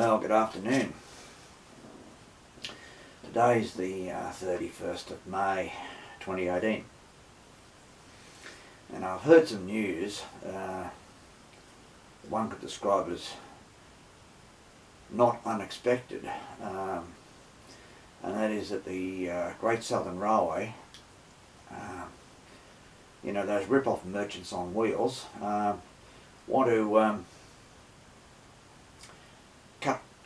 Well, good afternoon. Today's the 31st of May 2018, and I've heard some news one could describe as not unexpected, and that is that the Great Southern Railway, you know, those rip-off merchants on wheels, want to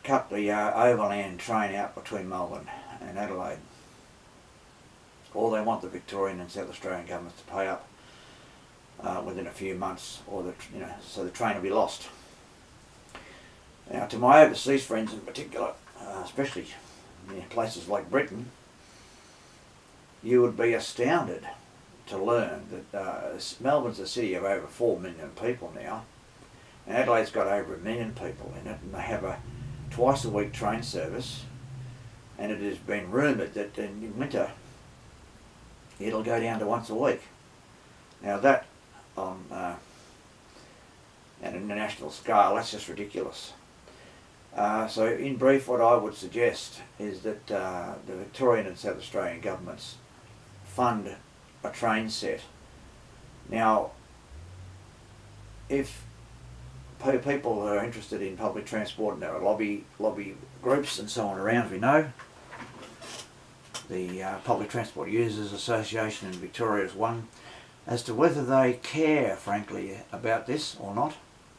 cut the overland train out between Melbourne and Adelaide. Or they want the Victorian and South Australian governments to pay up within a few months, or so the train will be lost. Now, to my overseas friends in particular, especially in places like Britain, you would be astounded to learn that Melbourne's a city of over 4 million people now, and Adelaide's got over 1 million people in it, and they have a twice a week train service, and it has been rumoured that in winter it'll go down to once a week. Now that on an international scale, that's just ridiculous. So in brief, what I would suggest is that the Victorian and South Australian governments fund a train set. Now, if people who are interested in public transport, and there are lobby groups and so on around, we know the Public Transport Users Association in Victoria is one. As to whether they care, frankly, about this or not,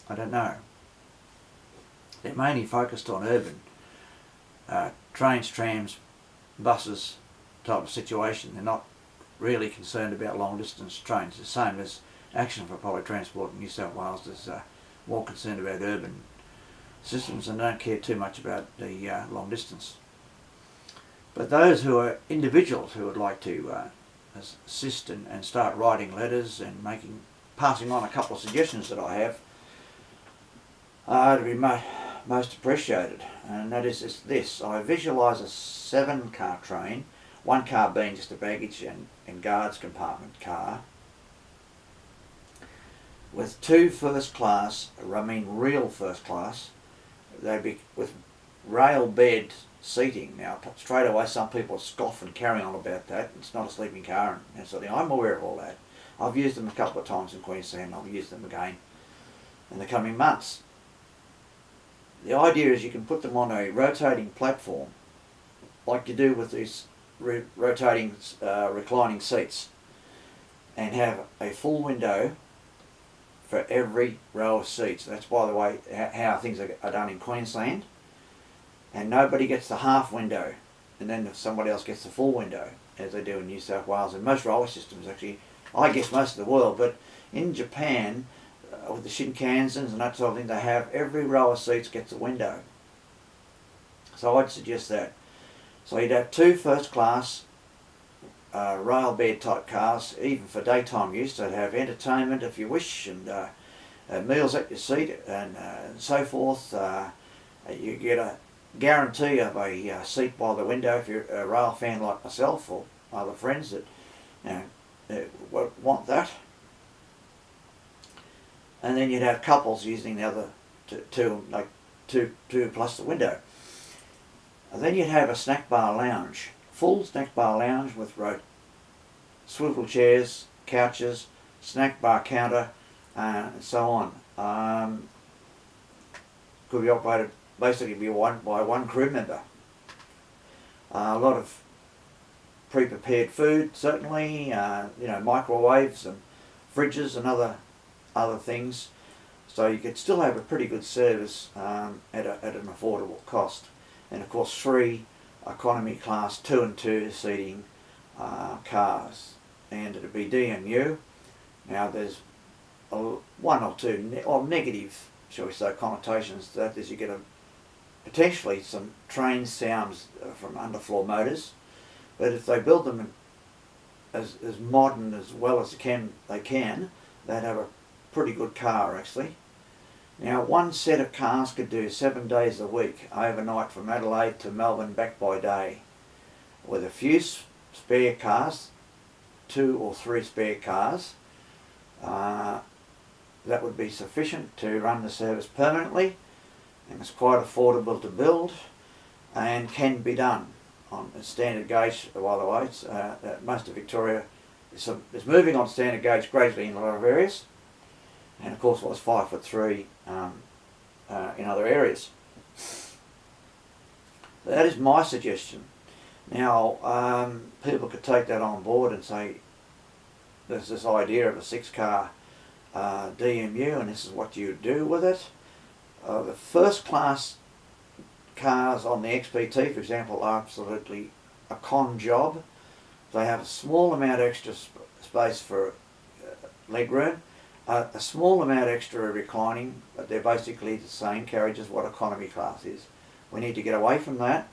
I don't know. They're mainly focused on urban trains, trams, buses type of situation. They're not really concerned about long distance trains, the same as Action for Public Transport in New South Wales is more concerned about urban systems and don't care too much about the long distance. But those who are individuals who would like to assist and start writing letters and passing on a couple of suggestions that I have, to be most appreciated, and that is this. I visualise a 7-car train, one car being just a baggage and guards compartment car, with 2 first class, real first class, they'd be with rail bed seating. Now, straight away some people scoff and carry on about that. It's not a sleeping car and sort of thing. I'm aware of all that. I've used them a couple of times in Queensland. I'll use them again in the coming months. The idea is you can put them on a rotating platform like you do with these rotating reclining seats, and have a full window for every row of seats. That's, by the way, how things are done in Queensland, and nobody gets the half window and then somebody else gets the full window as they do in New South Wales and most railway systems, actually, I guess most of the world. But in Japan, with the Shinkansens and that sort of thing, they have every row of seats gets a window. So I'd suggest that. So you'd have 2 first class rail bed type cars, even for daytime use. They'd have entertainment if you wish, and meals at your seat, and so forth. You get a guarantee of a seat by the window if you're a rail fan like myself or other friends that want that. And then you'd have couples using the other two plus the window. And then you'd have a snack bar lounge, full snack bar lounge with swivel chairs, couches, snack bar counter, and so on. Could be operated basically by one crew member. A lot of pre-prepared food, certainly. Microwaves and fridges and other things. So you could still have a pretty good service at an affordable cost. And of course, 3 economy class 2 and 2 seating cars, and it'd be DMU. Now there's one or two negative, shall we say, connotations to that. Is you get potentially some train sounds from underfloor motors, but if they build them as modern as well as they can, they'd have a pretty good car actually. Now, one set of cars could do 7 days a week, overnight from Adelaide to Melbourne, back by day, with a few spare cars, 2 or 3 spare cars. That would be sufficient to run the service permanently, and it's quite affordable to build and can be done on a standard gauge. By the way, it's, most of Victoria is moving on standard gauge gradually in a lot of areas, and of course it was 5'3" in other areas. That is my suggestion. Now, people could take that on board and say there's this idea of a 6-car DMU, and this is what you do with it. The first class cars on the XPT, for example, are absolutely a con job. They have a small amount extra space for leg room, a small amount extra reclining, but they're basically the same carriage as what economy class is. We need to get away from that.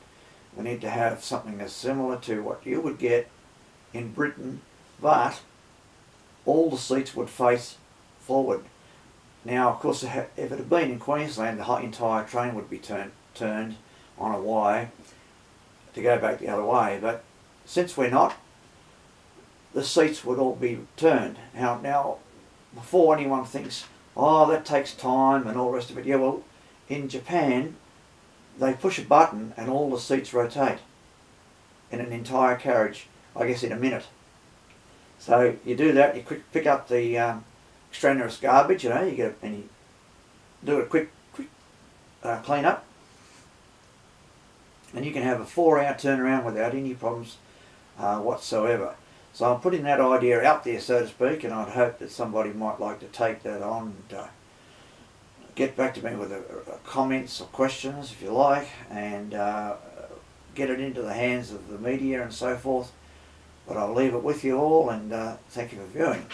We need to have something that's similar to what you would get in Britain, but all the seats would face forward. Now, of course, if it had been in Queensland, the entire train would be turned on a Y to go back the other way. But since we're not, the seats would all be turned. Now, before anyone thinks, oh, that takes time and all the rest of it, yeah, well, in Japan, they push a button and all the seats rotate in an entire carriage, I guess in a minute. So you do that, you pick up the extraneous garbage, you know, you get and you do a quick clean up, and you can have a 4-hour turnaround without any problems whatsoever. So I'm putting that idea out there, so to speak, and I'd hope that somebody might like to take that on and get back to me with comments or questions if you like, and get it into the hands of the media and so forth. But I'll leave it with you all, and thank you for viewing.